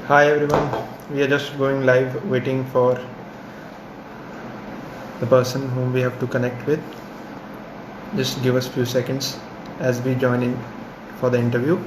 Hi everyone, we are just going live waiting for the person whom we have to connect with. Just give us a few seconds as we join in for the interview.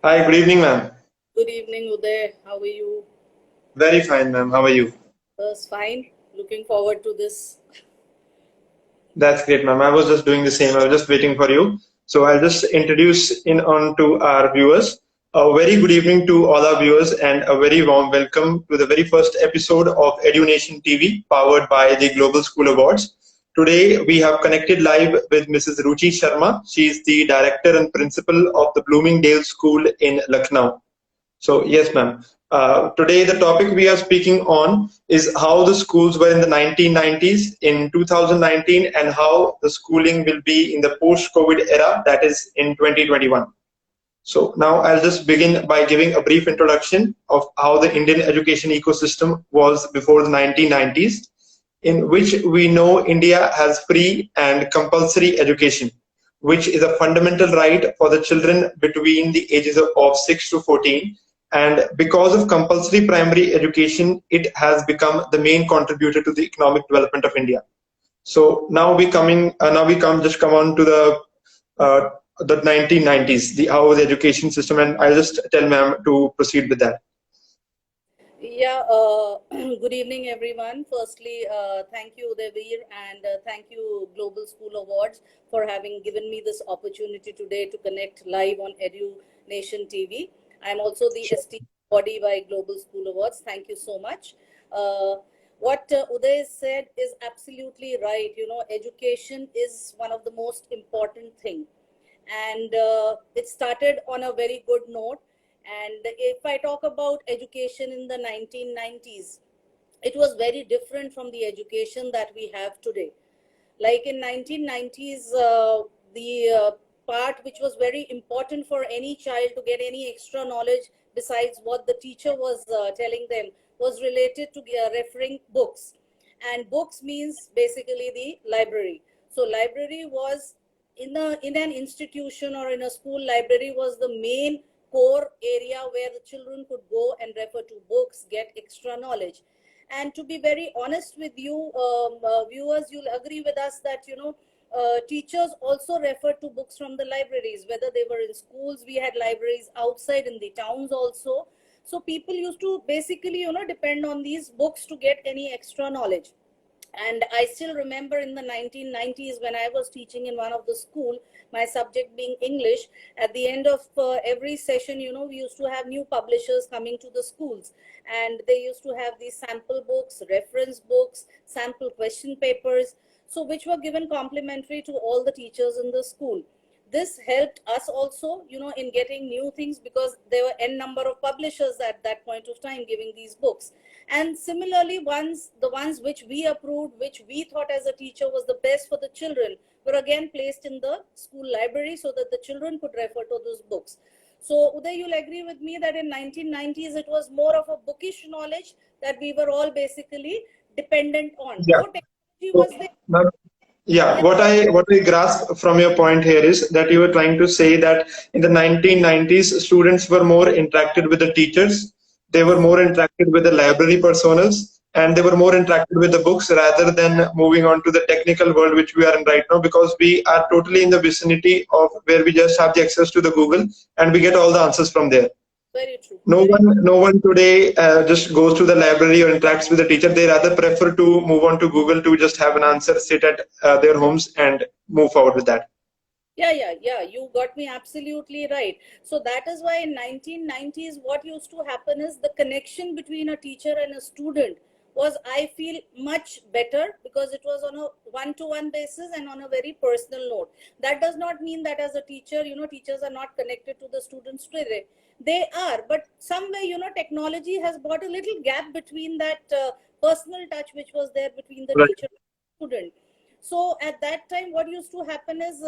Hi, good evening, ma'am. Good evening, Uday. How are you? Very fine, ma'am. How are you? Fine. Looking forward to this. That's great, ma'am. I was just doing the same. I was just waiting for you. So I'll just introduce in on to our viewers. A very good evening to all our viewers and a very warm welcome to the very first episode of EduNation TV powered by the Global School Awards. Today we have connected live with Mrs. Ruchi Sharma. She is the director and principal of the Bloomingdale School in Lucknow. So yes, ma'am. Today the topic we are speaking on is how the schools were in the 1990s, in 2019, and how the schooling will be in the post-COVID era, that is in 2021. So now I'll just begin by giving a brief introduction of how the Indian education ecosystem was before the 1990s, in which we know India has free and compulsory education, which is a fundamental right for the children between the ages of 6 to 14. And because of compulsory primary education, it has become the main contributor to the economic development of India. So now we come on to uh, the 1990s, the how the education system, and I'll just tell ma'am to proceed with that. Yeah, good evening, everyone. Firstly, thank you, Udayveer, and thank you, Global School Awards, for having given me this opportunity today to connect live on Edu Nation TV. I'm also the esteemed body by Global School Awards. Thank you so much. Uh, what Uday said is absolutely right. You know, education is one of the most important thing, and it started on a very good note. And if I talk about education in the 1990s, it was very different from the education that we have today. Like in 1990s, the part which was very important for any child to get any extra knowledge besides what the teacher was telling them was related to referring books. And books means basically the library. So library was in an institution or in a school, library was the main core area where the children could go and refer to books, get extra knowledge. And to be very honest with you, viewers, you'll agree with us that, you know, teachers also refer to books from the libraries, whether they were in schools. We had libraries outside in the towns also. So people used to basically, you know, depend on these books to get any extra knowledge. And I still remember in the 1990s when I was teaching in one of the school, my subject being English, at the end of every session, you know, we used to have new publishers coming to the schools, and they used to have these sample books, reference books, sample question papers, so which were given complimentary to all the teachers in the school. This helped us also, you know, in getting new things, because there were n number of publishers at that point of time giving these books. And similarly, the ones which we approved, which we thought as a teacher was the best for the children, were again placed in the school library so that the children could refer to those books. So Uday, you'll agree with me that in 1990s it was more of a bookish knowledge that we were all basically dependent on. Yeah. Though technology So, was there. ma'am, yeah, Yeah. what I grasp from your point here is that you were trying to say that in the 1990s, students were more interacted with the teachers, they were more interacted with the library personas, and they were more interacted with the books rather than moving on to the technical world which we are in right now, because we are totally in the vicinity of where we just have the access to the Google and we get all the answers from there. Very true. No one today just goes to the library or interacts with the teacher. They rather prefer to move on to Google to just have an answer, sit at their homes, and move forward with that. Yeah. You got me absolutely right. So that is why in 1990s, what used to happen is the connection between a teacher and a student was, I feel, much better because it was on a one-to-one basis and on a very personal note. That does not mean that as a teacher, teachers are not connected to the students today. They are, but somewhere, technology has brought a little gap between that personal touch which was there between the Right. teacher and student. So at that time, what used to happen is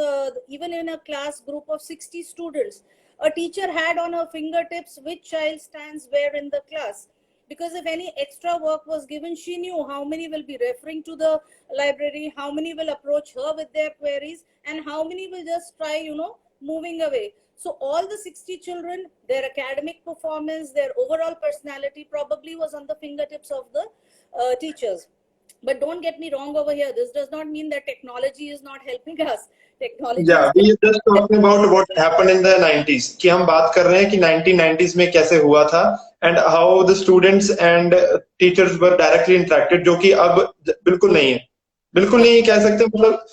even in a class group of 60 students, a teacher had on her fingertips which child stands where in the class. Because if any extra work was given, she knew how many will be referring to the library, how many will approach her with their queries, and how many will just try, moving away. So all the 60 children, their academic performance, their overall personality probably was on the fingertips of the teachers. But don't get me wrong over here. This does not mean that technology is not helping us. Technology Yeah, is we are just talking about what happened in the 90s. कि हम बात कर रहे हैं कि 1990s में कैसे हुआ था and how the students and teachers were directly interacted, जो कि अब बिल्कुल नहीं है. बिल्कुल नहीं कह सकते, मतलब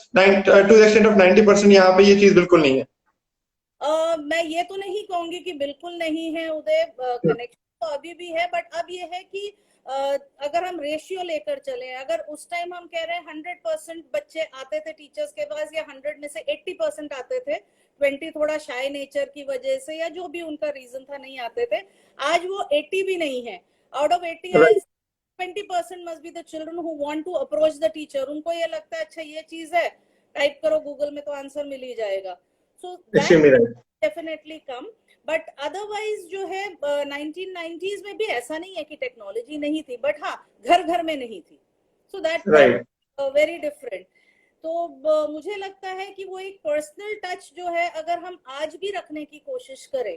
to the extent of 90% यहाँ पे ये चीज बिल्कुल नहीं है. मैं ये तो नहीं कहूंगी कि बिल्कुल नहीं है उदय. कनेक्शन तो अभी भी है, बट अब ये है कि अगर हम रेशियो लेकर चले, अगर उस टाइम हम कह रहे हैं 100% बच्चे आते थे टीचर्स के पास, या 100 में से 80% आते थे, 20 थोड़ा शाय नेचर की वजह से या जो भी उनका रीजन था नहीं आते थे, आज वो 80 भी नहीं है. Out of 80 Right. 20% must be the children who want to approach the teacher. उनको ये लगता है अच्छा ये चीज है, टाइप करो गूगल में तो आंसर मिल ही जाएगा. So Extremely that right. definitely come. But otherwise जो है 1990s में भी ऐसा नहीं है कि टेक्नोलॉजी नहीं थी, बट हाँ घर घर में नहीं थी. So that very different. तो मुझे लगता है कि वो एक पर्सनल टच जो है अगर हम आज भी रखने की कोशिश करें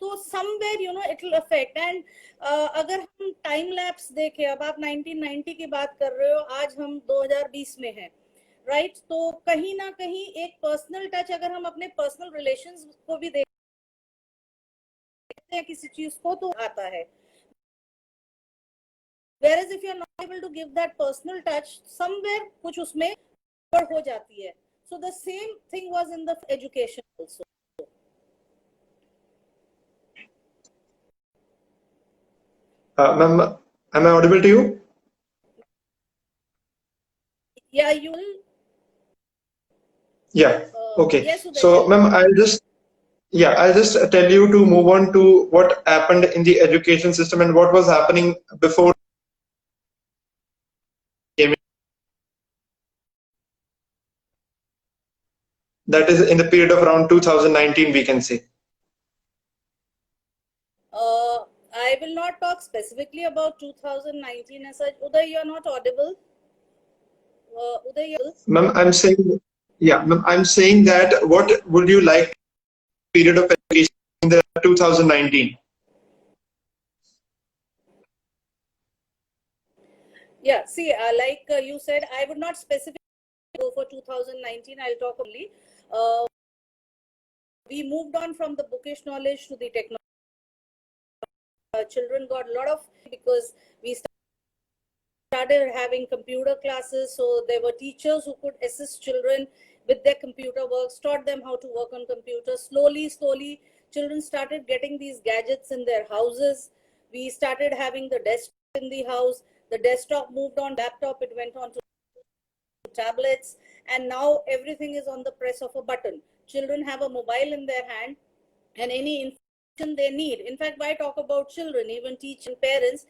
तो somewhere it will affect. And अगर हम टाइम लैप्स देखें, अब आप 1990 की बात कर रहे हो, आज हम 2020 में हैं, राइट? तो कहीं ना कहीं एक पर्सनल टच, अगर हम अपने पर्सनल रिलेशंस को भी देखते हैं किसी चीज को, तो आता है. whereas if you are not able to give that personal touch, somewhere कुछ उसमें गड़बड़ हो जाती है. So the same thing was in the education also. Ma'am, am I audible to you? Yeah, you will. Yeah. Okay. Yes, So, ma'am, I'll just tell you to move on to what happened in the education system and what was happening before. That is in the period of around 2019, we can say. I will not talk specifically about 2019 as such. Uday, you are not audible. Uday, Ma'am, I'm saying that what would you like period of education in the 2019? Yeah, see, like you said, I would not specifically go for 2019. I'll talk only. We moved on from the bookish knowledge to the technology. Children got a lot of, because we started having computer classes, so there were teachers who could assist children with their computer works, taught them how to work on computers. Slowly, children started getting these gadgets in their houses. We started having the desktop in the house. The desktop moved on laptop, it went on to tablets, and now everything is on the press of a button. Children have a mobile in their hand, and any information they need. In fact, why talk about children? Even teaching parents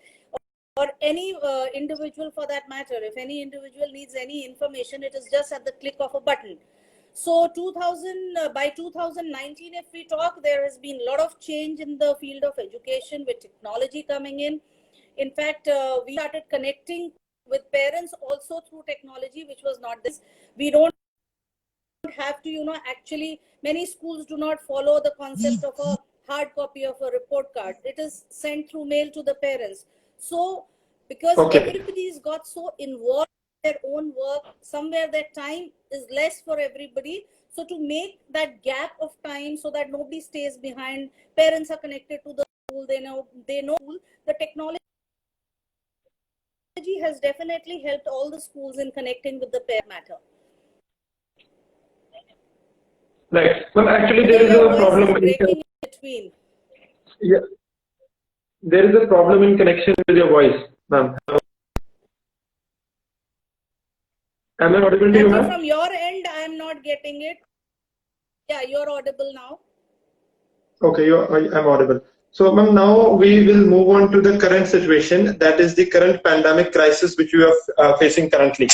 or any individual for that matter, if any individual needs any information, it is just at the click of a button. So by 2019, if we talk, there has been a lot of change in the field of education with technology coming in. In fact, we started connecting with parents also through technology, which was not this. We don't have to, actually, many schools do not follow the concept of a hard copy of a report card. It is sent through mail to the parents. So, because everybody's got so involved in their own work, somewhere their time is less for everybody. So to make that gap of time so that nobody stays behind, parents are connected to the school, they know school. The technology has definitely helped all the schools in connecting with the parent matter. Right. Well, actually, there is a problem. Breaking in between. Yeah, there is a problem in connection with your voice, ma'am. Am I audible to you, ma'am? From your end, I am not getting it. Yeah, you're audible now. Okay, I'm audible. So, ma'am, now we will move on to the current situation, that is the current pandemic crisis which we are facing currently.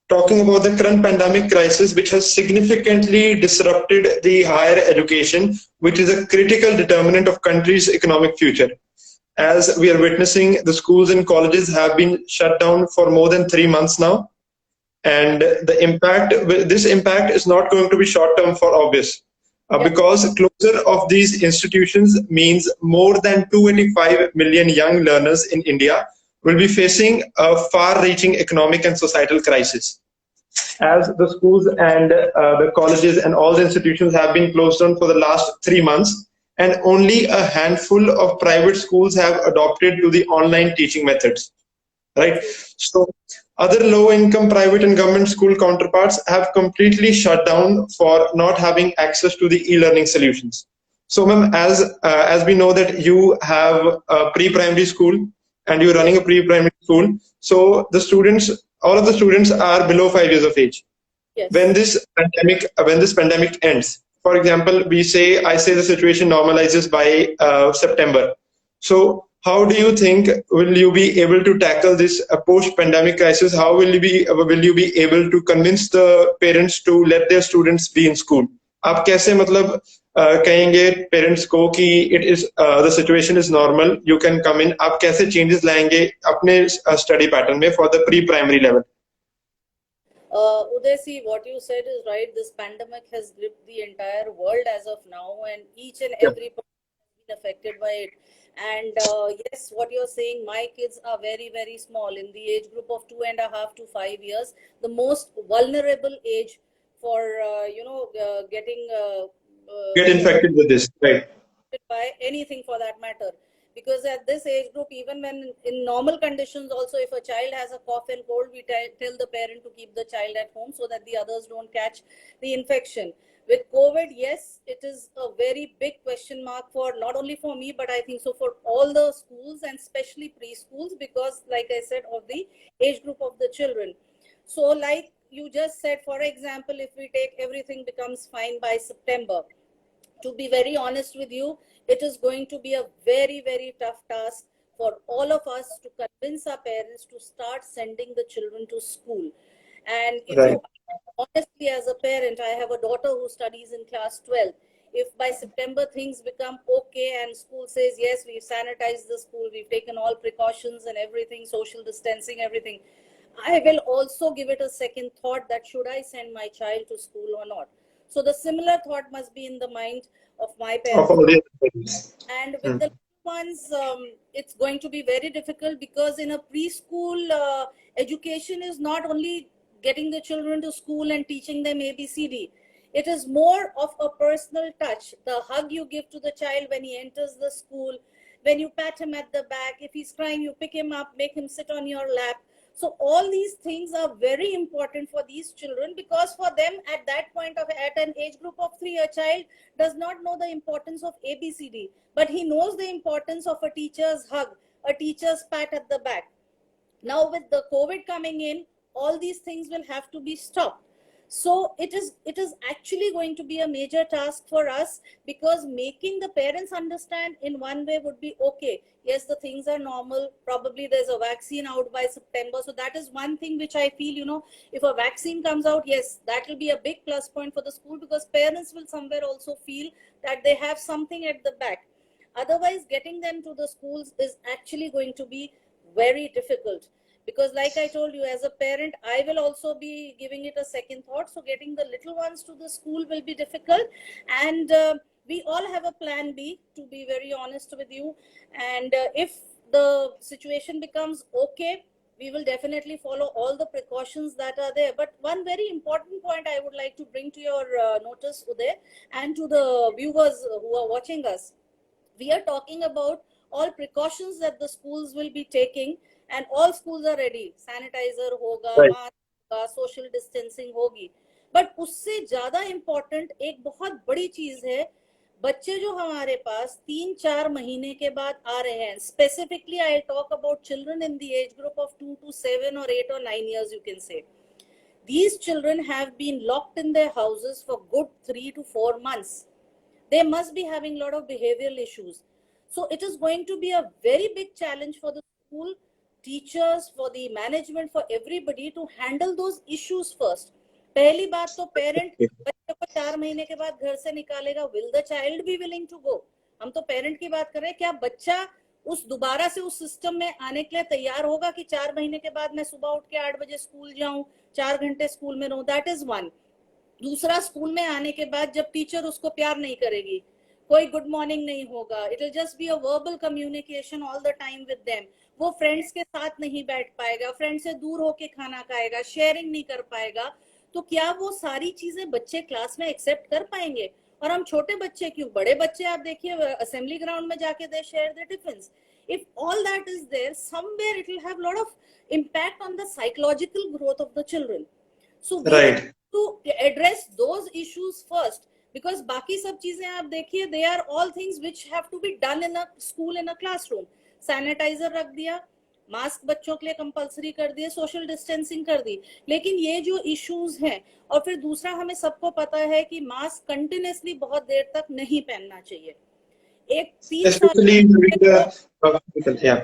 Talking about the current pandemic crisis, which has significantly disrupted the higher education, which is a critical determinant of country's economic future. As we are witnessing, the schools and colleges have been shut down for more than 3 months now. And this impact is not going to be short term for obvious. Because closure of these institutions means more than 285 million young learners in India will be facing a far-reaching economic and societal crisis. As the schools and the colleges and all the institutions have been closed down for the last 3 months, and only a handful of private schools have adopted to the online teaching methods. Right? So other low-income private and government school counterparts have completely shut down for not having access to the e-learning solutions. So, ma'am, as we know that you have a pre-primary school and you're running a pre-primary school, so the students, all of the students are below 5 years of age. Yes. When this pandemic ends, for example, I say the situation normalizes by September. So, how do you think will you be able to tackle this post-pandemic crisis? How will you be able to convince the parents to let their students be in school? आप कैसे मतलब कहेंगे parents को कि the situation is normal, you can come in? आप कैसे changes लाएंगे अपने study pattern में for the pre-primary level? Uday, see, what you said is right. This pandemic has gripped the entire world as of now, and each and every person has been affected by it. And yes, what you're saying, my kids are very, very small, in the age group of 2.5 to 5 years, the most vulnerable age for get infected with this, right? By anything for that matter. Because at this age group, even when in normal conditions also, if a child has a cough and cold, we tell the parent to keep the child at home so that the others don't catch the infection. With COVID, yes, it is a very big question mark for not only for me, but I think so for all the schools and especially preschools, because like I said, of the age group of the children. So like you just said, for example, if we take everything becomes fine by September, to be very honest with you, it is going to be a very, very tough task for all of us to convince our parents to start sending the children to school. And if you honestly, as a parent, I have a daughter who studies in class 12. If by September things become okay and school says, yes, we've sanitized the school, we've taken all precautions and everything, social distancing, everything, I will also give it a second thought that should I send my child to school or not. So the similar thought must be in the mind of my parents. And with the ones, it's going to be very difficult, because in a preschool, education is not only getting the children to school and teaching them ABCD. It is more of a personal touch. The hug you give to the child when he enters the school, when you pat him at the back, if he's crying, you pick him up, make him sit on your lap. So all these things are very important for these children, because for them at that point at an age group of 3, a child does not know the importance of ABCD, but he knows the importance of a teacher's hug, a teacher's pat at the back. Now with the COVID coming in, all these things will have to be stopped. So it is actually going to be a major task for us, because making the parents understand in one way would be okay. Yes, the things are normal. Probably there's a vaccine out by September. So that is one thing which I feel, if a vaccine comes out, yes, that will be a big plus point for the school, because parents will somewhere also feel that they have something at the back. Otherwise, getting them to the schools is actually going to be very difficult. Because like I told you, as a parent, I will also be giving it a second thought. So getting the little ones to the school will be difficult. And we all have a plan B, to be very honest with you. And if the situation becomes okay, we will definitely follow all the precautions that are there. But one very important point I would like to bring to your notice, Uday, and to the viewers who are watching us. We are talking about all precautions that the schools will be taking, and all schools are ready. Sanitizer hoga, Right. mask होगा, social distancing होगी. But उससे ज़्यादा important एक बहुत बड़ी चीज़ है, बच्चे जो हमारे पास 3-4 महीने के बाद आ रहे हैं. Specifically, I talk about children in the age group of 2 to 7 or 8 or 9 years, you can say. These children have been locked in their houses for good 3 to 4 months. They must be having a lot of behavioral issues. So it is going to be a very big challenge for the school, teachers, for the management, for everybody to handle those issues first. पहली बात तो parent बच्चे को 4 महीने के बाद घर से निकालेगा. Will the child be willing to go? हम तो पेरेंट की बात कर रहे हैं. क्या बच्चा उस दोबारा से उस सिस्टम में आने के लिए तैयार होगा कि 4 महीने के बाद मैं सुबह उठ के 8 बजे स्कूल जाऊं, 4 घंटे स्कूल में रहूं? That is one. दूसरा, स्कूल में आने के बाद जब टीचर उसको प्यार नहीं करेगी, कोई गुड मॉर्निंग नहीं होगा, it will just be a verbal communication all the time with them. वो फ्रेंड्स के साथ नहीं बैठ पाएगा, फ्रेंड से दूर होके खाना खाएगा, शेयरिंग नहीं कर पाएगा. तो क्या वो सारी चीजें बच्चे क्लास में एक्सेप्ट कर पाएंगे? और हम छोटे बच्चे क्यों, बड़े बच्चे आप देखिए असेंबली ग्राउंड में जाके they share their tiffins. If all that is there, somewhere it will have a lot of impact on the psychological growth of the children. So we Right. have to address those issues first, because बाकी सब चीजें आप देखिए, they are all things which have to be done in a school, in a classroom. Sanitizer रख दिया, mask बच्चों के लिए कंपलसरी कर दिए, सोशल डिस्टेंसिंग कर दी. लेकिन ये जो इश्यूज हैं, और फिर दूसरा हमें सबको पता है कि मास्क कंटिन्यूसली बहुत देर तक नहीं पहनना चाहिए. एक 3 Especially during the yeah.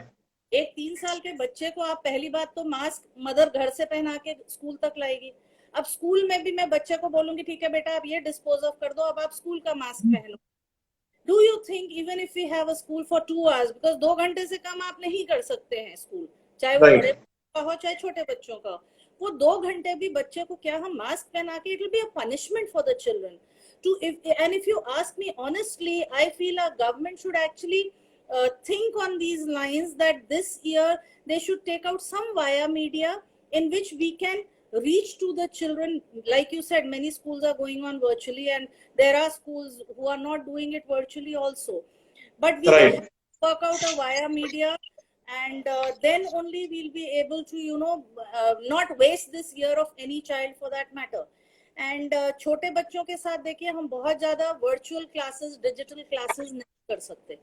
एक 3 साल के बच्चे को आप पहली बात तो मास्क मदर घर से पहना के स्कूल तक लाएगी. अब स्कूल में भी मैं बच्चे को बोलूंगी ठीक है बेटा आप ये डिस्पोज ऑफ कर दो, अब आप स्कूल का मास्क पहनो. Do you think even if we have a school for 2 hours, because 2 घंटे से कम आप नहीं कर सकते हैं स्कूल, चाहे वो Right. बड़े का हो चाहे छोटे बच्चों का, वो 2 घंटे भी बच्चे को क्या हम मास्क पहना के, it will be a punishment for the children. To if you ask me honestly, I feel our government should actually think on these lines, that this year they should take out some via media in which we can reach to the children. Like you said, many schools are going on virtually, and there are schools who are not doing it virtually also. But we Right. will work out a via media, and then only we'll be able to not waste this year of any child for that matter. And छोटे बच्चों के साथ देखिए हम बहुत ज्यादा virtual classes, digital classes नहीं कर सकते.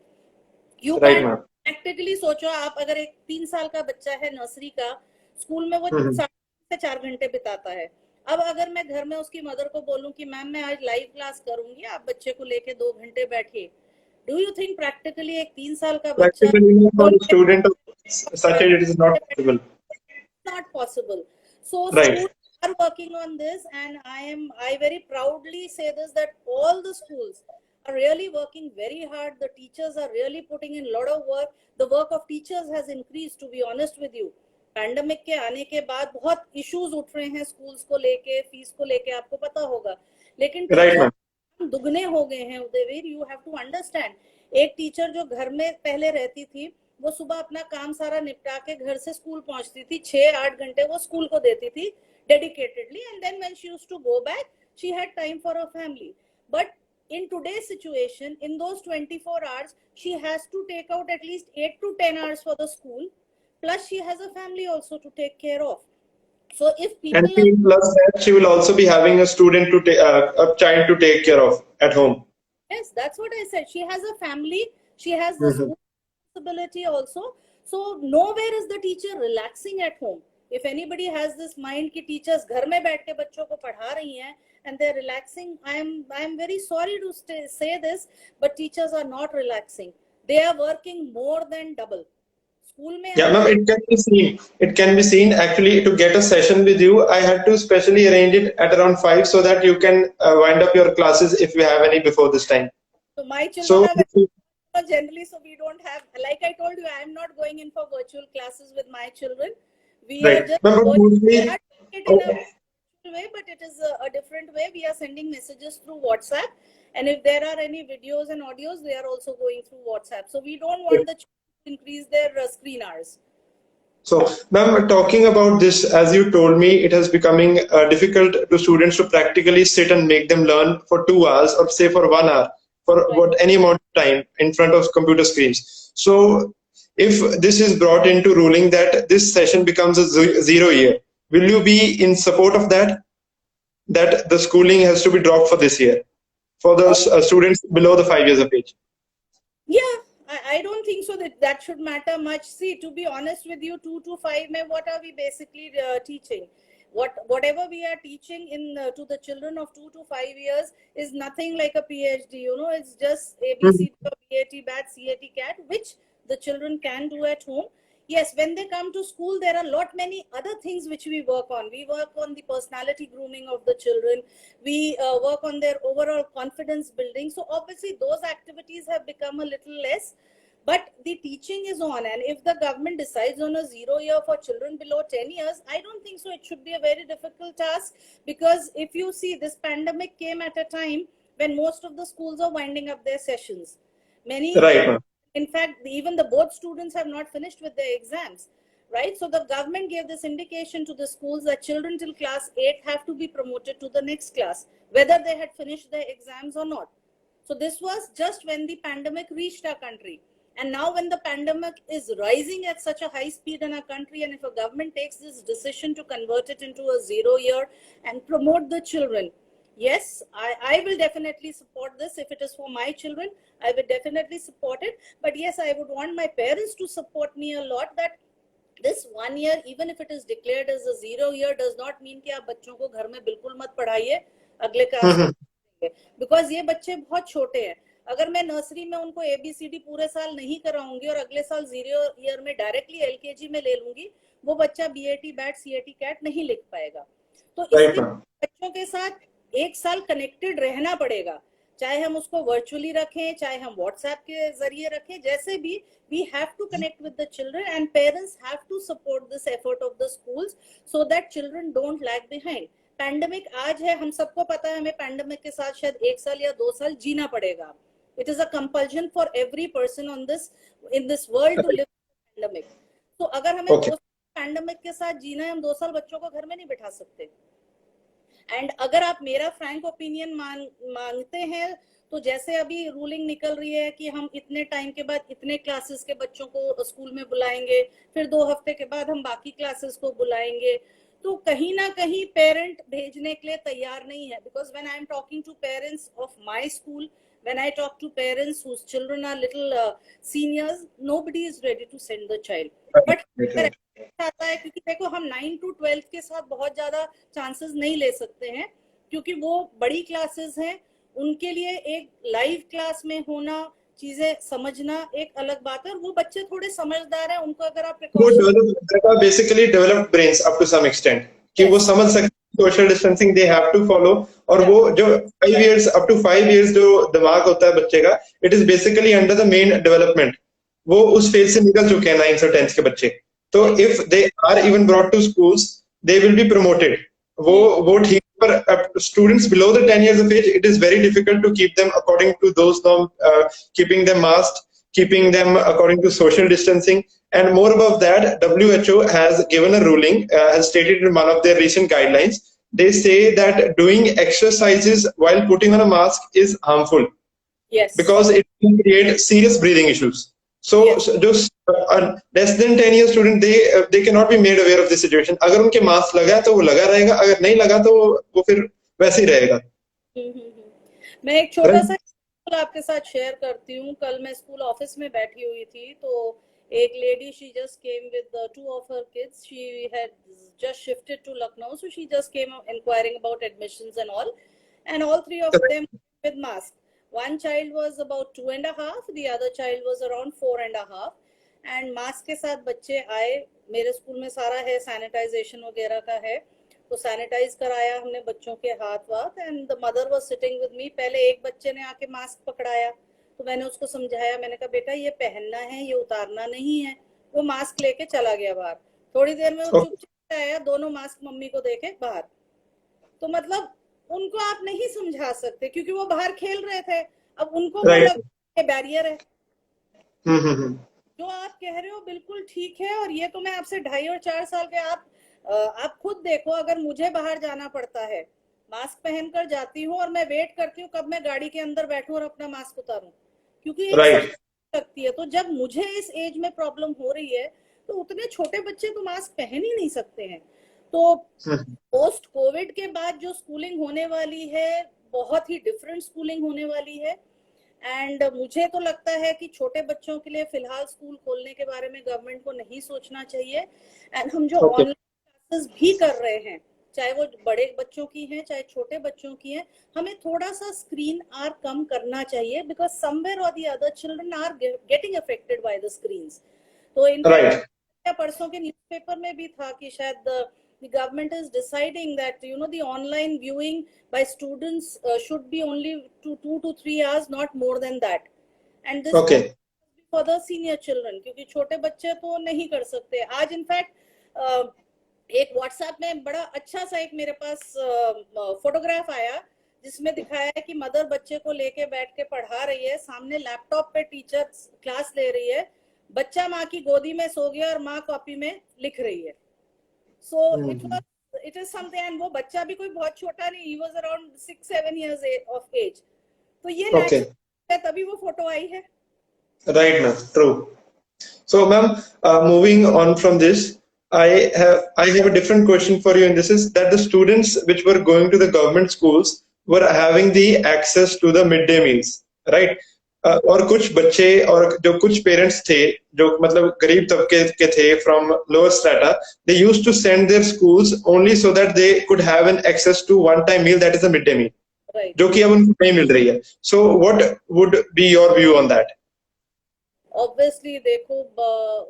You Right, can ma'am. Practically सोचो, आप अगर एक 3 साल का बच्चा है नर्सरी का, स्कूल में वो 3 से 4 घंटे बिताता है. अब अगर मैं घर में उसकी मदर को बोलूं कि मैम मैं आज लाइव क्लास करूंगी, आप बच्चे को लेके 2 घंटे बैठिए, डू यू थिंक प्रैक्टिकली एक 3 साल का बच्चा Practically for a student of such age, it is not possible. not possible. So Right. schools are working on this, and I very proudly say this, that all the schools are really working very hard. The teachers are really putting in a lot of work. The work of teachers has increased, to be honest with you. Pandemic के आने के बाद बहुत issues उठ रहे हैं schools को लेके, फीस को लेके, आपको पता होगा. लेकिन Right, ma'am. दुगने हो गए हैं Udayveer. You have to understand, एक टीचर जो घर में पहले रहती थी, वो सुबह अपना काम सारा निपटा के घर से स्कूल पहुंचती थी, 6-8 घंटे वो स्कूल को देती थी dedicatedly, and then when she used to go back, she had time for her family. But in today's situation, in those 24 hours, she has to take out at least 8 to 10 hours for the school, plus she has a family also to take care of. So if And people plus that, she will also be having a student to a child to take care of at home. yes, that's what I said, she has a family, she has the school responsibility also. So nowhere is the teacher relaxing at home. If anybody has this mind कि teachers घर में बैठ के बच्चों को पढ़ा रही हैं and they're relaxing, I am very sorry to say this, but teachers are not relaxing. They are working more than double. School में Yeah, ma'am, it can be seen. It can be seen. Actually, to get a session with you, I had to specially arrange it at around 5 so that you can wind up your classes if you have any before this time. So my children So, are generally, so we don't have, like I told you, I am not going in for virtual classes with my children. We are right. just Ma'am, but going mostly, it in a way, but it is a different way. We are sending messages through WhatsApp, and if there are any videos and audios, they are also going through WhatsApp. So we don't want the children to increase their screen hours. so, ma'am, talking about this, as you told me, it has becoming difficult to students to practically sit and make them learn for 2 hours or say for 1 hour. for Right. what any amount of time in front of computer screens. So if this is brought into ruling that this session becomes a 0 year, will you be in support of that? That the schooling has to be dropped for this year for those students below the 5 years of age? Yeah, I don't think so that should matter much. See, to be honest with you, 2 to 5, mein, what are we basically teaching? Whatever we are teaching in to the children of 2 to 5 years is nothing like a PhD. You know, it's just ABCD, BAT, BAT, CAT, CAT, which the children can do at home. Yes, when they come to school, there are many other things which we work on. We work on the personality grooming of the children. We work on their overall confidence building. So obviously those activities have become a little less, but the teaching is on. And if the government decides on a 0 year for children below 10 years, I don't think so it should be a very difficult task, because if you see, this pandemic came at a time when most of the schools are winding up their sessions. Right. In fact, even the board students have not finished with their exams, right? So the government gave this indication to the schools that children till class 8 have to be promoted to the next class, whether they had finished their exams or not. So this was just when the pandemic reached our country. And now when the pandemic is rising at such a high speed in our country, and if a government takes this decision to convert it into a 0 year and promote the children, yes, I will definitely support this. If it is for my children, I will definitely support it. But yes, I would want my parents to support me a lot, that this 1 year, even if it is declared as a 0 year, does not mean कि आप बच्चों को घर में बिल्कुल मत पढ़ाइए, अगले क्लास में, because ये बच्चे बहुत छोटे हैं. अगर मैं नर्सरी में उनको ABCD पूरे साल नहीं कराऊंगी और अगले साल 0 year में डायरेक्टली LKG में ले लूंगी, वो बच्चा BAT, BAT, CAT, CAT नहीं लिख पाएगा. तो इसलिए बच्चों के साथ एक साल कनेक्टेड रहना पड़ेगा, चाहे हम उसको वर्चुअली रखें, चाहे हम व्हाट्सएप के जरिए रखें, जैसे भी we have to connect with the children, and parents have to support this effort of the schools so that children don't lag behind. Pandemic आज है, हम सबको पता है, हमें पैंडेमिक के साथ शायद 1 साल या 2 साल जीना पड़ेगा. It is a compulsion for every person on this in this world to live with the pandemic. तो अगर हमें 2 साल पैंडेमिक के साथ जीना है, हम 2 साल बच्चों को घर में नहीं बिठा सकते. एंड अगर आप मेरा फ्रैंक ओपिनियन मांगते हैं, तो जैसे अभी रूलिंग निकल रही है कि हम इतने टाइम के बाद इतने क्लासेस के बच्चों को स्कूल में बुलाएंगे, फिर 2 हफ्ते के बाद हम बाकी क्लासेस को बुलाएंगे, तो कहीं ना कहीं पेरेंट भेजने के लिए तैयार नहीं है. Because when I am talking to parents of my school, when I talk to parents whose children are little seniors, nobody is ready to send the child. But आता है क्योंकि देखो, हम 9 to 12 के साथ बहुत ज्यादा चांसेस नहीं ले सकते हैं, क्योंकि वो बड़ी क्लासेस हैं. उनके लिए एक लाइव क्लास में होना, चीजें समझना एक अलग बात है. और वो बच्चे थोड़े समझदार हैं, उनको अगर आप basically developed brains up to some extent कि वो समझ सकते social distancing they have to follow. और वो जो 5 years अप टू 5 years जो दिमाग होता है बच्चे का, it is basically under the main development. वो उस फेज से निकल चुके हैं 9th और 10th के बच्चे. तो if they are even brought to schools, they will be promoted. वो ठीक. पर students below the 10 years of age, it is very difficult to keep them according to those norms, keeping them masked, keeping them according to social distancing. And more above that, WHO has given a ruling, has stated in one of their recent guidelines, they say that doing exercises while putting on a mask is harmful. Yes. Because it can create serious breathing issues. So, yes. Just less than 10 year student, they cannot be made aware of the situation. अगर उनके mask लगा तो वो लगा रहेगा, अगर नहीं लगा तो वो फिर वैसे ही रहेगा. मैं एक छोटा सा आपके साथ शेयर करती हूँ. कल मैं स्कूल ऑफिस में बैठी हुई थी, तो एक lady, she just came with 2 of her kids. She had just shifted to Lucknow, so she just came inquiring about admissions and all 3 of them with mask. One child was about 2.5, the other child was around 4.5. And mask के साथ बच्चे आए. मेरे school में सारा है, sanitisation वगैरह का है, तो सैनिटाइज कराया हमने बच्चों के हाथ वाथ. And the mother was sitting with me. पहले एक बच्चे ने आके मास्क पकड़ाया, तो मैंने उसको समझाया, मैंने कहा बेटा ये पहनना है, ये उतारना नहीं है. वो मास्क लेके चला गया बाहर. थोड़ी देर में वो चुपचाप आया, दोनों मास्क मम्मी को देके बाहर. तो मतलब उनको आप नहीं समझा सकते, क्योंकि वो बाहर खेल रहे थे. अब उनको बैरियर है. जो आप कह रहे हो बिल्कुल ठीक है. और ये तो मैं आपसे 2.5 और 4 साल के, आप खुद देखो, अगर मुझे बाहर जाना पड़ता है मास्क पहनकर जाती हूँ और मैं वेट करती हूँ कब मैं गाड़ी के अंदर बैठूं और अपना मास्क उतारूं, क्योंकि एक राइट। लगती है। तो जब मुझे इस एज में प्रॉब्लम हो रही है तो उतने छोटे बच्चे तो मास्क पहन ही नहीं सकते हैं। तो पोस्ट कोविड के बाद जो स्कूलिंग होने वाली है बहुत ही डिफरेंट स्कूलिंग होने वाली है। एंड मुझे तो लगता है कि छोटे बच्चों के लिए फिलहाल स्कूल खोलने के बारे में गवर्नमेंट को नहीं सोचना चाहिए। एंड हम जो ओके। ऑनलाइन क्लासेस भी कर रहे हैं, चाहे वो बड़े बच्चों की हैं चाहे छोटे बच्चों की हैं, हमें थोड़ा सा स्क्रीन आर कम करना चाहिए, because somewhere or the other children are getting affected by the screens. तो राइट। इनफैक्ट परसों के न्यूज़पेपर में भी था कि शायद the government is deciding that the online viewing by students should be only 2 to 3 hours, not more than that. And this okay. for the senior children, क्योंकि छोटे बच्चे तो नहीं कर सकते। आज इनफैक्ट एक व्हाट्सएप में बड़ा अच्छा सा एक मेरे पास फोटोग्राफ आया जिसमें दिखाया है कि मदर बच्चे को लेके बैठ के पढ़ा रही है, सामने लैपटॉप पे टीचर क्लास ले रही है, बच्चा माँ की गोदी में सो गया और माँ कॉपी में लिख रही है। So it is something, and वो बच्चा भी कोई बहुत छोटा नहीं, he was around 6-7 years of age. तो ये ओके। नेचुरल है, तभी वो फोटो आई है। Right ma'am, true. So, ma'am, moving on from this, I have a different question for you, and this is that the students which were going to the government schools were having the access to the midday meals, right? और कुछ बच्चे और जो कुछ parents थे जो मतलब गरीब तबके के थे from lower strata, they used to send their schools only so that they could have an access to one time meal, that is a mid day meal, Right. जो कि अब उनको नहीं मिल रही है। So what would be your view on that? Obviously, देखो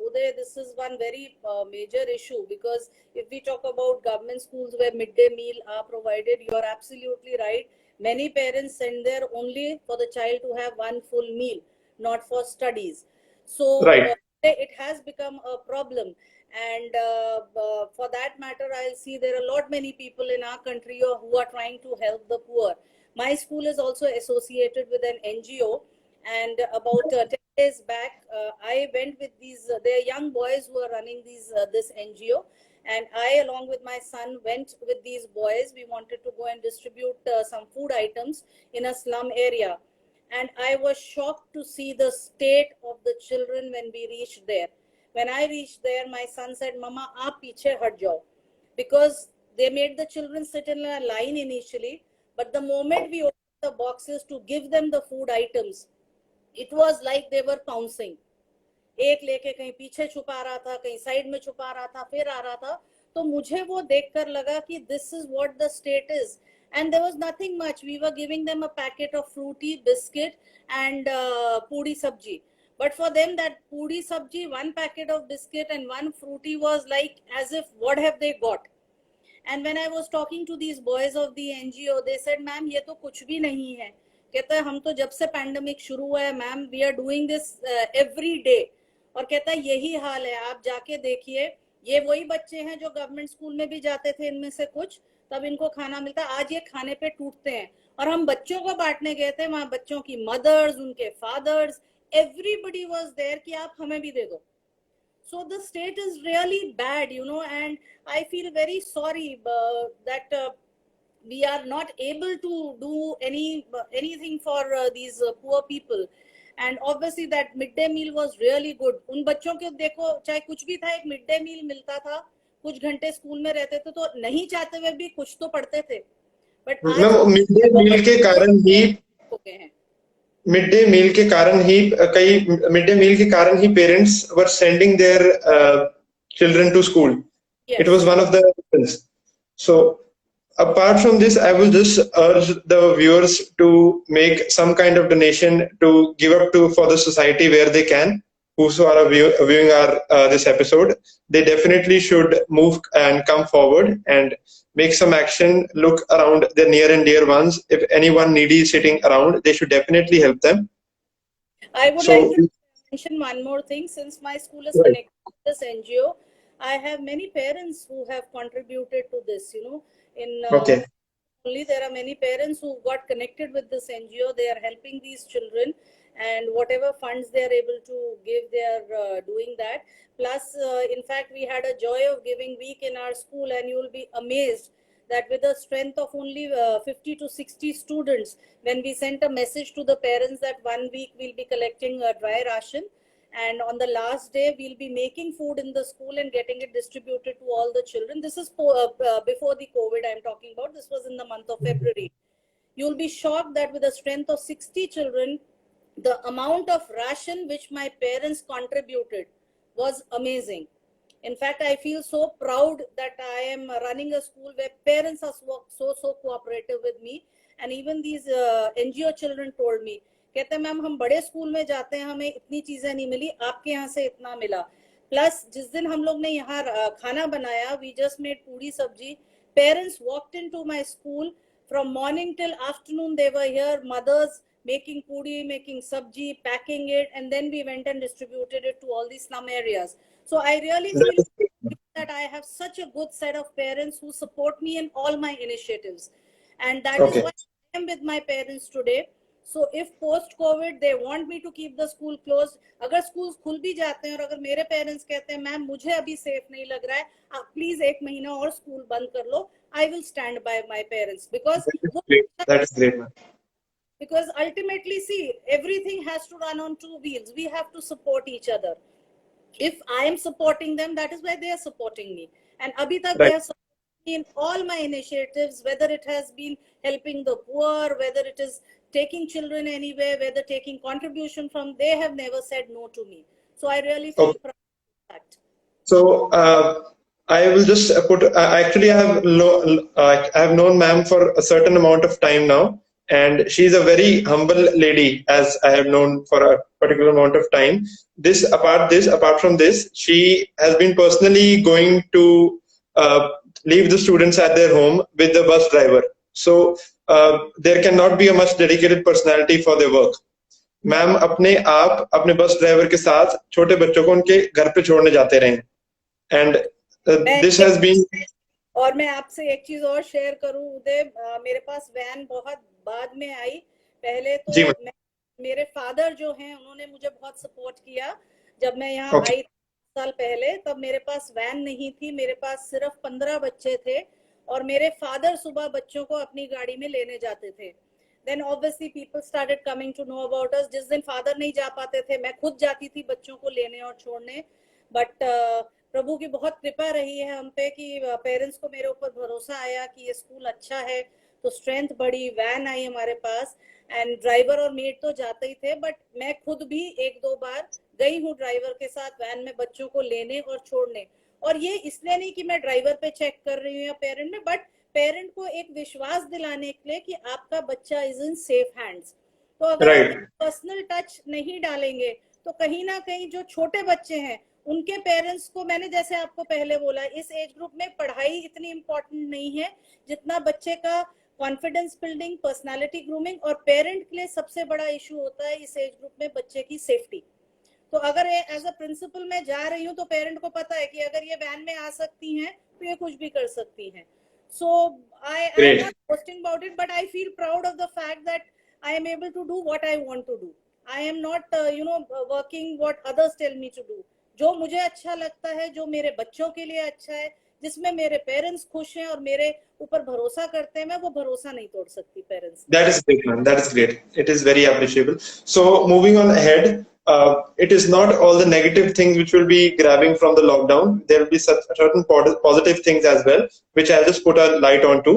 Uday, this is one very major issue, because if we talk about government schools where midday meal are provided, you are absolutely right. Many parents send there only for the child to have one full meal, not for studies. So Right. it has become a problem. And for that matter, I'll see there are a lot many people in our country who are trying to help the poor. My school is also associated with an NGO, and about 10 days back I went with these they're young boys who are running this NGO, and I, along with my son, went with these boys. We wanted to go and distribute some food items in a slum area, and I was shocked to see the state of the children when we reached there. When I reached there, my son said, "Mama, aap piche hat jao," because they made the children sit in a line initially, but the moment we opened the boxes to give them the food items, it was like they were pouncing. एक लेके कहीं पीछे छुपा रहा था, कहीं side में छुपा रहा था, फिर आ रहा था। तो मुझे वो देखकर लगा कि this is what the state is. And there was nothing much. We were giving them a packet of fruity biscuit and puri sabji. But for them, that puri sabji, one packet of biscuit and one fruity was like as if what have they got? And when I was talking to these boys of the NGO, they said, "Ma'am, ये तो कुछ भी नहीं है." कहता है, "हम तो जब से पैंडेमिक शुरू हुआ है ma'am, we are doing this every day." और कहता है यही हाल है, आप जाके देखिए, ये वही बच्चे हैं जो गवर्नमेंट स्कूल में भी जाते थे इनमें से कुछ, तब इनको खाना मिलता, आज ये खाने पे टूटते हैं। और हम बच्चों को बांटने गए थे, वहां बच्चों की मदर्स, उनके फादर्स, एवरीबडी वाज देयर कि आप हमें भी दे दो। So the state is really bad, and I feel very sorry that we are not able to do anything for these poor people. And obviously that midday meal was really good. उन बच्चों के देखो, चाहे कुछ भी था, एक midday meal मिलता था, कुछ घंटे स्कूल में रहते थे, तो नहीं चाहते हुए भी कुछ तो पढ़ते थे। बट आज मैम, मिड डे मील के कारण ही हो गए हैं। मिड डे मील के कारण ही कई मिड डे मील के कारण ही parents were sending their children to school. It Yes. was one of the reasons. So apart from this, I will just urge the viewers to make some kind of donation to give up to for the society where they can. Who are viewing our this episode, they definitely should move and come forward and make some action. Look around their near and dear ones. If anyone needy is sitting around, they should definitely help them. I would So, like to mention one more thing. Since my school is right. connected to this NGO, I have many parents who have contributed to this. In Okay. only there are many parents who got connected with this NGO. They are helping these children, and whatever funds they are able to give, they are doing that. Plus, in fact, we had a Joy of Giving week in our school, and you will be amazed that with a strength of only 50 to 60 students, when we sent a message to the parents that 1 week we'll be collecting dry ration, and on the last day we'll be making food in the school and getting it distributed to all the children. This is before the COVID I'm talking about. This was in the month of February. You'll be shocked that with a strength of 60 children, the amount of ration which my parents contributed was amazing. In fact, I feel so proud that I am running a school where parents are so cooperative with me. And even these NGO children told me, कहते हैं ma'am हम बड़े school में जाते हैं, हमें इतनी चीजें नहीं मिली, आपके यहाँ से इतना मिला. प्लस जिस दिन हम लोग ने यहाँ खाना बनाया, we just made पूरी सब्जी. Parents walked into my school from morning till afternoon. They were here, mothers making puri, making sabji, packing it, and then we went and distributed it to all these slum areas. So I really feel that I have such a good set of parents who support me in all my initiatives. And that is why I am with my parents today. So if post-COVID they want me to keep the school closed, अगर schools खुल भी जाते हैं और अगर मेरे parents कहते हैं मैम मुझे अभी safe नहीं लग रहा है, आप please एक महीना और school बंद कर लो, I will stand by my parents because that is great, man. Because ultimately, see, everything has to run on two wheels. We have to support each other. If I am supporting them, that is why they are supporting me. And abhi tak they have supported me in all my initiatives, whether it has been helping the poor, whether it is taking children anywhere, whether taking contribution from, they have never said no to me. So I really feel proud of that. So I will just put. Actually, I have known ma'am for a certain amount of time now, and she's a very humble lady, as I have known for a particular amount of time. Apart from this, she has been personally going to leave the students at their home with the bus driver. So there cannot be a much dedicated personality for their work. Ma'am अपने bus driver के साथ छोटे बच्चों को उनके घर पे छोड़ने जाते रहे, एंड दिस हैज बीन. और मैं आपसे एक चीज और शेयर करूं उदय, मेरे पास वैन बहुत बाद में आई. पहले तो मेरे फादर जो हैं उन्होंने मुझे बहुत सपोर्ट किया. जब मैं यहाँ आई साल पहले, तब मेरे पास वैन नहीं थी, मेरे पास सिर्फ 15 बच्चे थे और मेरे फादर सुबह बच्चों को अपनी गाड़ी में लेने जाते थे. Then obviously people started coming to know about us. जिस दिन फादर नहीं जा पाते थे, मैं खुद जाती थी बच्चों को लेने और छोड़ने. बट प्रभु की बहुत कृपा रही है हम पे कि पेरेंट्स को मेरे ऊपर भरोसा आया कि ये स्कूल अच्छा है, तो स्ट्रेंथ बढ़ी, वैन आई हमारे पास, एंड ड्राइवर और मेड तो जाते ही थे, बट मैं खुद भी 1-2 बार गई हूँ ड्राइवर के साथ वैन में बच्चों को लेने और छोड़ने. और ये इसलिए नहीं कि मैं ड्राइवर पे चेक कर रही हूँ या पेरेंट में, बट पेरेंट को एक विश्वास दिलाने के लिए कि आपका बच्चा इज इन सेफ हैंड्स. तो अगर पर्सनल टच नहीं डालेंगे तो कहीं ना कहीं जो छोटे बच्चे हैं उनके पेरेंट्स को, मैंने जैसे आपको पहले बोला, इस एज ग्रुप में पढ़ाई इतनी इम्पोर्टेंट नहीं है जितना बच्चे का कॉन्फिडेंस बिल्डिंग, पर्सनालिटी ग्रूमिंग. और पेरेंट के लिए सबसे बड़ा इशू होता है इस एज ग्रुप में बच्चे की सेफ्टी. तो अगर एज अ प्रिंसिपल मैं जा रही हूँ तो पेरेंट को पता है कि अगर ये वैन में आ सकती हैं तो ये कुछ भी कर सकती हैं. So I am not boasting about it, but I feel proud of the fact that I am able to do what I want to do. I am not, working what others tell me to do. जो मुझे अच्छा लगता है, जो मेरे बच्चों के लिए अच्छा है, जिसमें मेरे पेरेंट्स खुश हैं और मेरे ऊपर भरोसा करते हैं, मैं वो भरोसा नहीं तोड़ सकती parents. That is great, man. That is great. It is very appreciable. So moving on ahead, it is not all the negative things which will be grabbing from the lockdown. There will be certain positive things as well, which I'll just put a light on to.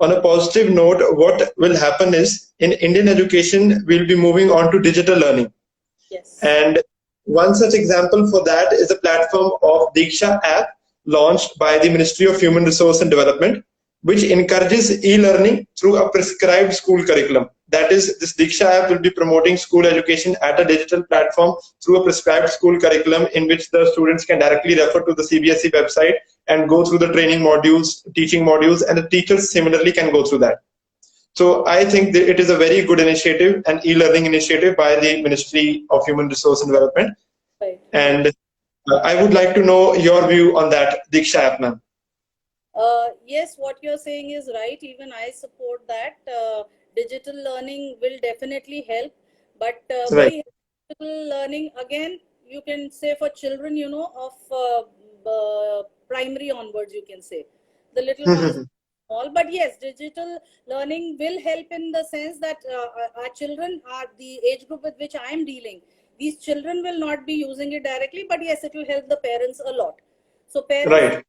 On a positive note, what will happen is in Indian education, we'll be moving on to digital learning. Yes. And one such example for that is the platform of Diksha app launched by the Ministry of Human Resource and Development, which encourages e-learning through a prescribed school curriculum. That is, this Diksha app will be promoting school education at a digital platform through a prescribed school curriculum in which the students can directly refer to the CBSE website and go through the training modules, teaching modules, and the teachers similarly can go through that. So I think that it is a very good initiative, an e-learning initiative by the Ministry of Human Resource and Development. Right. And I would like to know your view on that, Diksha app, ma'am. Yes, what you're saying is right. Even I support that. Digital learning will definitely help, but Right. digital learning, again, you can say for children, of primary onwards, you can say. The little ones small, but yes, digital learning will help in the sense that our children are the age group with which I am dealing. These children will not be using it directly, but yes, it will help the parents a lot. So parents Right.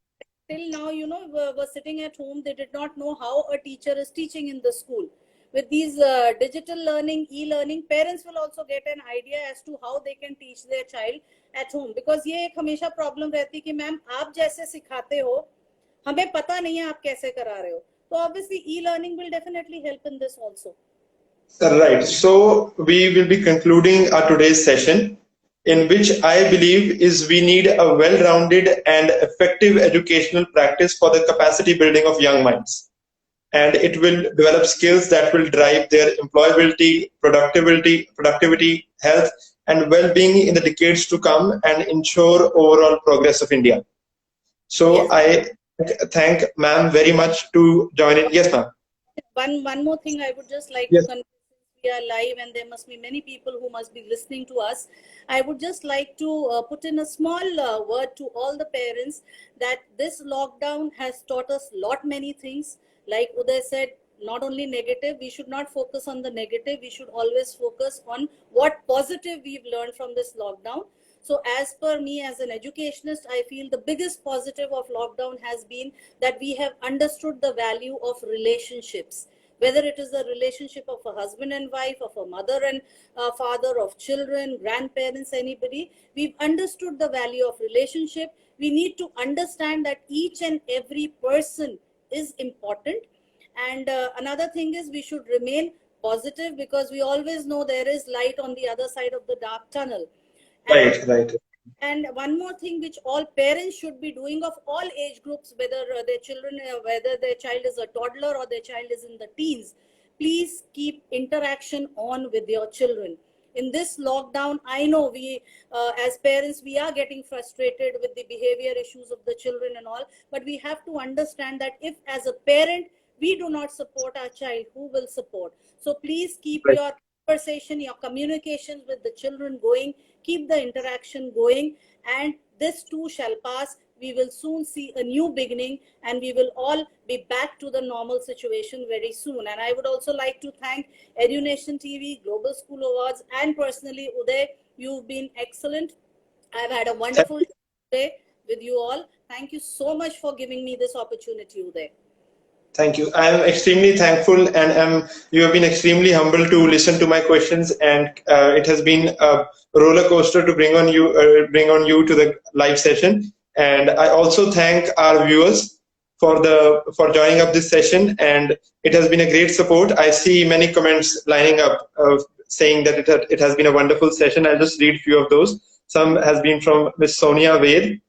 till now, were sitting at home. They did not know how a teacher is teaching in the school. With these digital learning, e-learning, parents will also get an idea as to how they can teach their child at home. Because ये एक हमेशा problem रहती कि ma'am आप जैसे सिखाते हो हमें पता नहीं है आप कैसे करा रहे हो. So obviously e-learning will definitely help in this also. Right. So we will be concluding our today's session, in which I believe is we need a well-rounded and effective educational practice for the capacity building of young minds. And it will develop skills that will drive their employability, productivity, health, and well-being in the decades to come and ensure overall progress of India. So Yes. I thank ma'am very much to join in. Yes, ma'am. One more thing I would just like to Yes. convey. We are live and there must be many people who must be listening to us. I would just like to put in a small word to all the parents that this lockdown has taught us many things. Like Uday said, not only negative, we should not focus on the negative. We should always focus on what positive we've learned from this lockdown. So as per me as an educationist, I feel the biggest positive of lockdown has been that we have understood the value of relationships, whether it is the relationship of a husband and wife, of a mother and father, of children, grandparents, anybody. We've understood the value of relationship. We need to understand that each and every person is important. And another thing is we should remain positive, because we always know there is light on the other side of the dark tunnel. Right, right. And one more thing which all parents should be doing, of all age groups, whether their children, whether their child is a toddler or their child is in the teens, please keep interaction on with your children. In this lockdown, I know we as parents, we are getting frustrated with the behavior issues of the children and all, but we have to understand that if as a parent we do not support our child, who will support? So please keep Right. your conversation, your communications with the children going, keep the interaction going, and this too shall pass. We will soon see a new beginning and we will all be back to the normal situation very soon. And I would also like to thank EduNation TV, Global School Awards, and personally Uday, you've been excellent. I've had a wonderful day with you all. Thank you so much for giving me this opportunity, Uday. Thank you. I am extremely thankful, and you have been extremely humble to listen to my questions, and it has been a roller coaster to bring on you to the live session. And I also thank our viewers for joining up this session, and it has been a great support. I see many comments lining up saying that it has been a wonderful session. I'll just read a few of those. Some has been from Ms. Sonia Ved,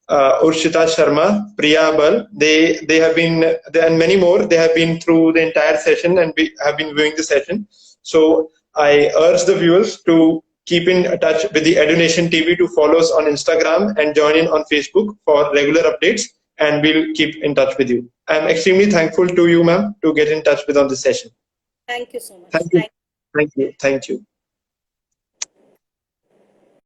Urshita Sharma, Priya Bal. They have been, and many more. They have been through the entire session and have been viewing the session. So I urge the viewers to keep in touch with the EduNation TV, to follow us on Instagram and join in on Facebook for regular updates, and we'll keep in touch with you. I'm extremely thankful to you, ma'am, to get in touch with on this session. Thank you so much. Thank you. Thank you. Thank you.